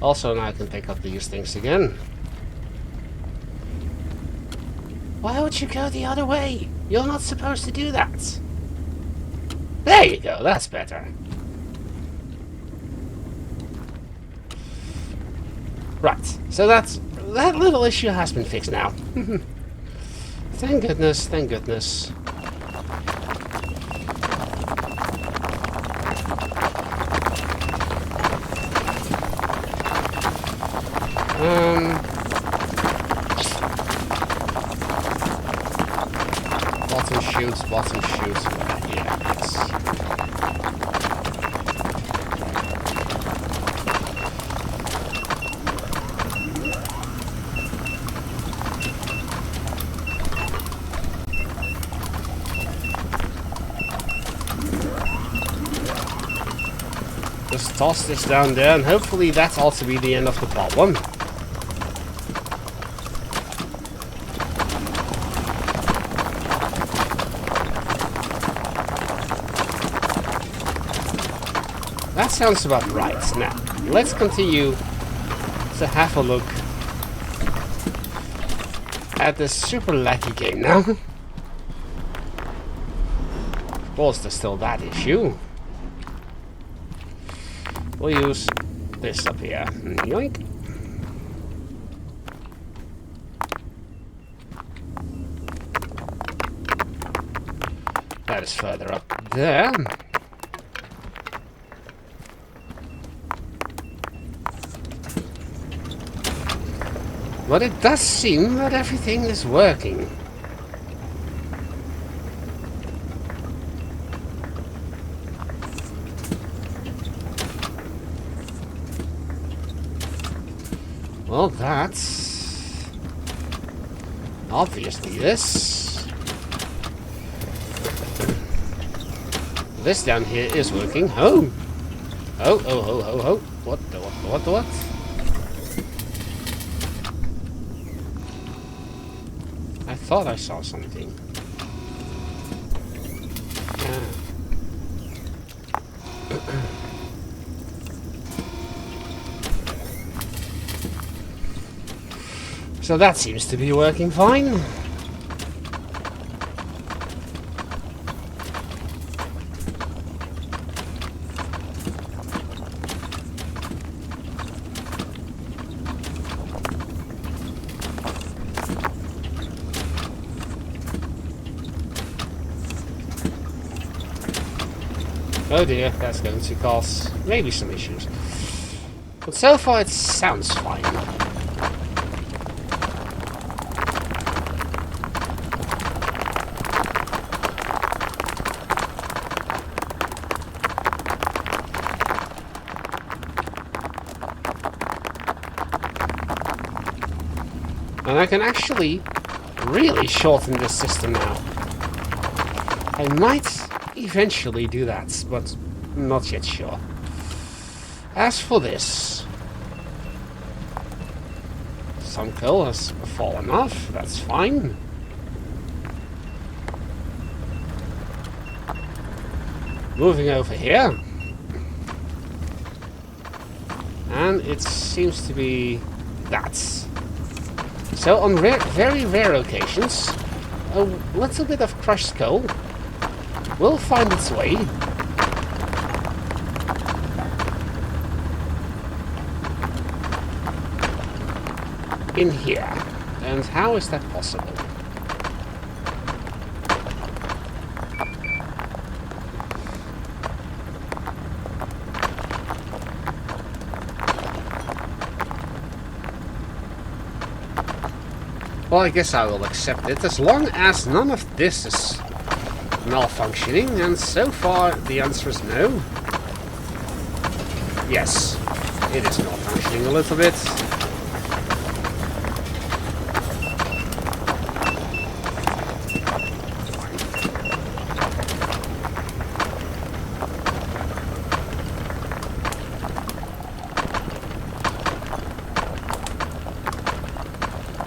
Also, now I can pick up these things again. Why would you go the other way? You're not supposed to do that. There you go, that's better. Right, so that little issue has been fixed now. Thank goodness, thank goodness. Bottom shoots. Yeah, yes. Just toss this down there, and hopefully that's also be the end of the problem. that sounds about right. Now, let's continue to have a look at this super laggy game now. Of course, there's still that issue. We'll use this up here. Yoink. That is further up there. But it does seem that everything is working. Well, that's obviously this. This down here is working. Oh! Oh. What? I thought I saw something. So that seems to be working fine. Oh dear, that's going to cause maybe some issues. But so far it sounds fine. And I can actually really shorten this system now. I might eventually do that, but not yet sure. As for this, some coal has fallen off, that's fine. Moving over here. And it seems to be that. So on very rare occasions, a little bit of crushed coal will find its way in here. And how is that possible? Well, I guess I will accept it, as long as none of this is malfunctioning, and so far the answer is no. Yes, it is malfunctioning a little bit.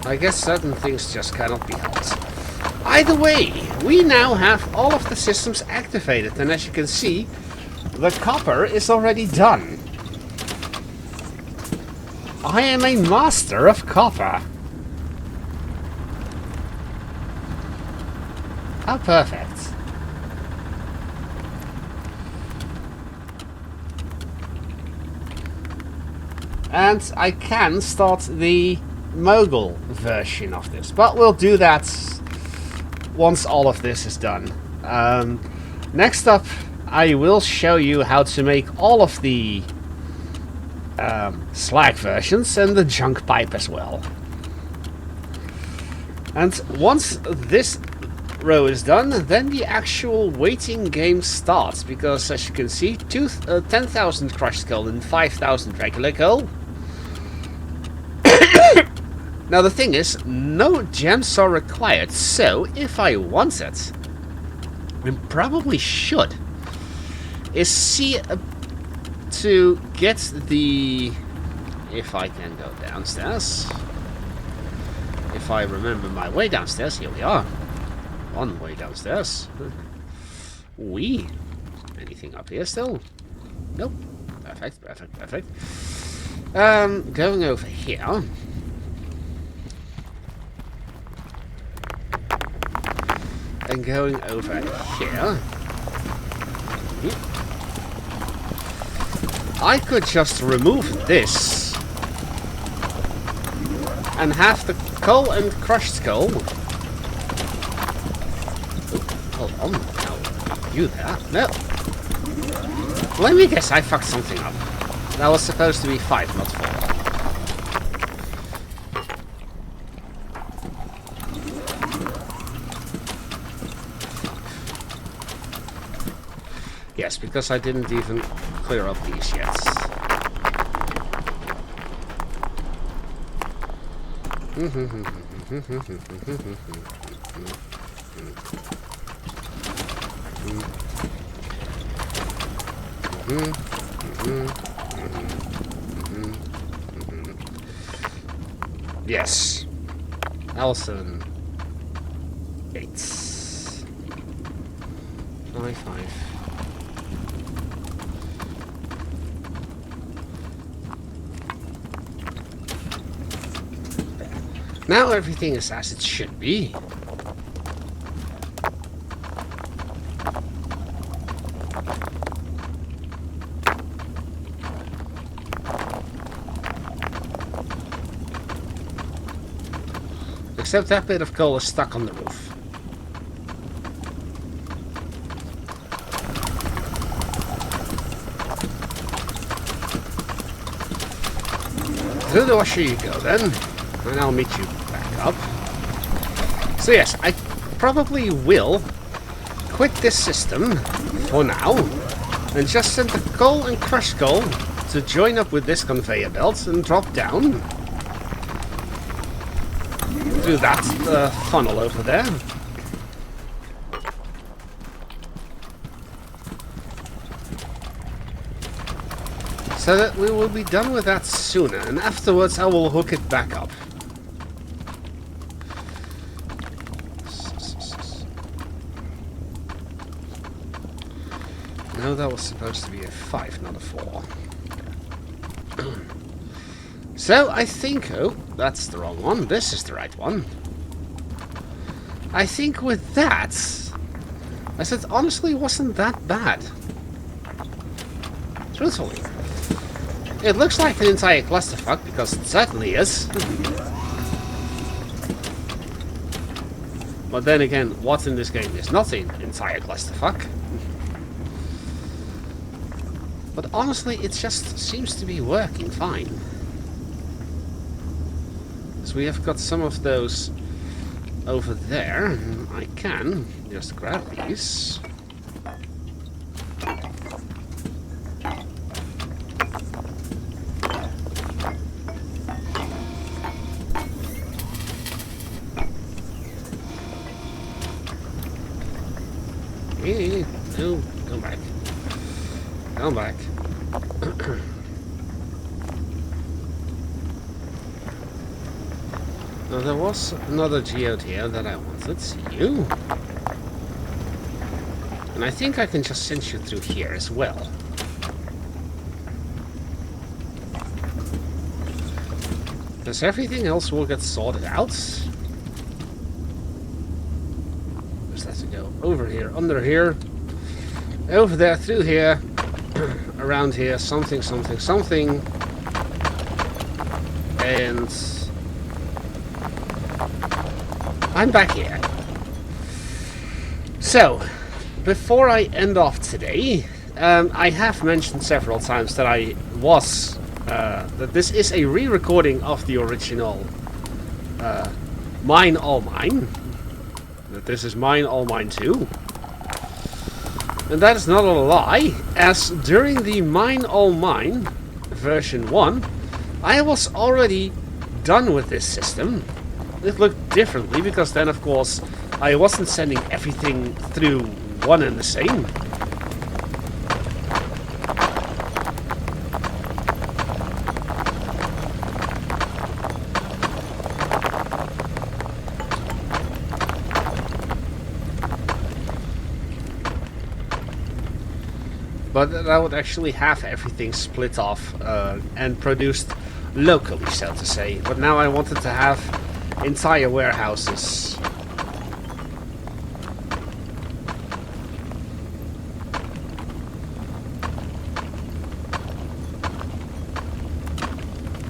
I guess certain things just cannot be helped. Either way, we now have all of the systems activated, and as you can see, the copper is already done. I am a master of copper. How perfect. And I can start the Mogul version of this, but we'll do that once all of this is done. Next up, I will show you how to make all of the slag versions and the junk pipe as well. And once this row is done, then the actual waiting game starts, because as you can see, 10,000 crushed coal and 5,000 regular coal. Now the thing is, no gems are required, so if I wanted, and probably should, is see to get the... if I can go downstairs. If I remember my way downstairs, here we are. One way downstairs. Anything up here still? Nope. Perfect, perfect, perfect. Going over here. And going over here. I could just remove this and have the coal and crushed coal. Hold on. No. You there? No. Let me guess, I fucked something up. That was supposed to be 5, not 4. Yes, because I didn't even clear up these yet. Yes. Alison. 8. 5. Now everything is as it should be. Except that bit of coal is stuck on the roof. Through the washer you go then. And I'll meet you back up. So yes, I probably will quit this system for now and just send the coal and crushed coal to join up with this conveyor belt and drop down through that funnel over there. So that we will be done with that sooner, and afterwards I will hook it back up. No, that was supposed to be a 5, not a 4. So, I think... Oh, that's the wrong one. This is the right one. I think with that... I said, honestly, wasn't that bad. Truthfully. It looks like an entire clusterfuck, because it certainly is. But then again, what in this game is not an entire clusterfuck? But honestly, it just seems to be working fine. So we have got some of those over there. I can just grab these. Hey, no, come back. Come back. Now there was another geode here that I wanted. See you. And I think I can just send you through here as well. Because everything else will get sorted out. Just have to go over here, under here, over there, through here, around here, something, something, something. And I'm back here. So, before I end off today, I have mentioned several times that I was, that this is a re-recording of the original Mine All Mine. That this is Mine All Mine 2. And that is not a lie, as during the Mine All Mine version 1, I was already done with this system. It looked differently, because then, of course, I wasn't sending everything through one and the same. But that would actually have everything split off and produced locally, so to say. But now I wanted to have entire warehouses.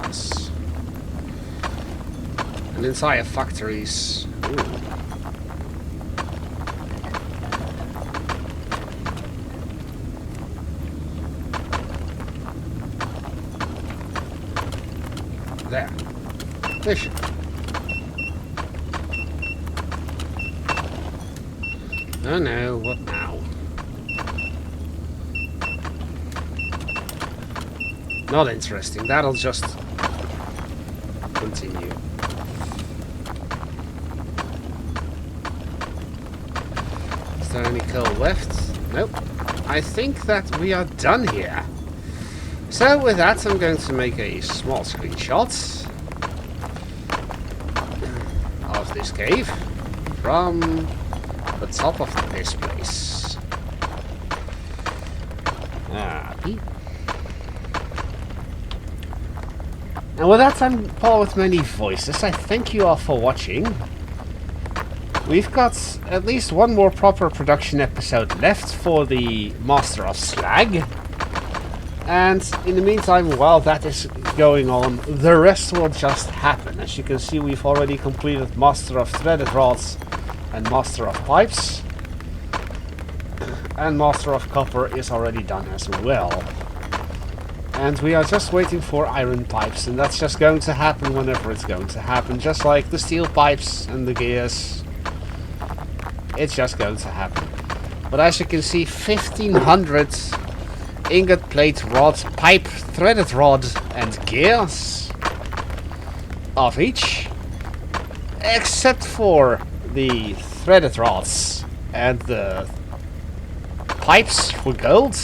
Yes. And entire factories. Ooh. There. Fish. Oh no, what now? Not interesting. That'll just continue. Is there any coal left? Nope. I think that we are done here. So with that, I'm going to make a small screenshot of this cave from the top of this place. And with that, I'm Paul with many voices. I thank you all for watching. We've got at least one more proper production episode left for the Master of Slag. And in the meantime, while that is going on, the rest will just happen. As you can see, we've already completed Master of Threaded Rods and Master of Pipes. And Master of Copper is already done as well. And we are just waiting for iron pipes, and that's just going to happen whenever it's going to happen. Just like the steel pipes and the gears. It's just going to happen. But as you can see, 1500 ingot, plate, rod, pipe, threaded rod, and gears of each, except for the threaded rods and the pipes for gold.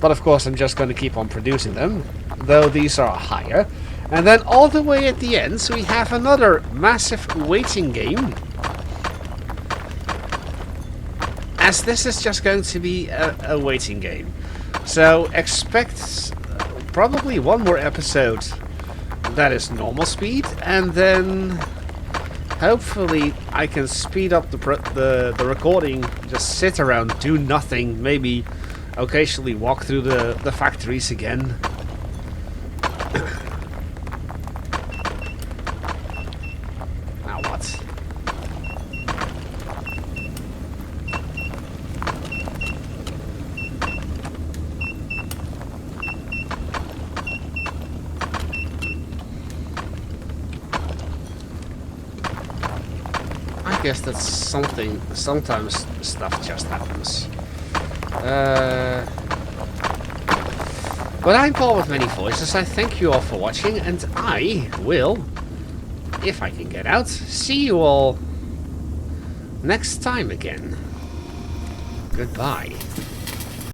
But of course, I'm just going to keep on producing them, though these are higher. And then all the way at the end, we have another massive waiting game. As this is just going to be a waiting game. So expect probably one more episode that is normal speed, and then hopefully I can speed up the recording, just sit around, do nothing, maybe occasionally walk through the factories again. Now what? I guess that's something. Sometimes stuff just happens. But I'm Paul with many voices. I thank you all for watching, and I will, if I can get out, see you all next time again. Goodbye.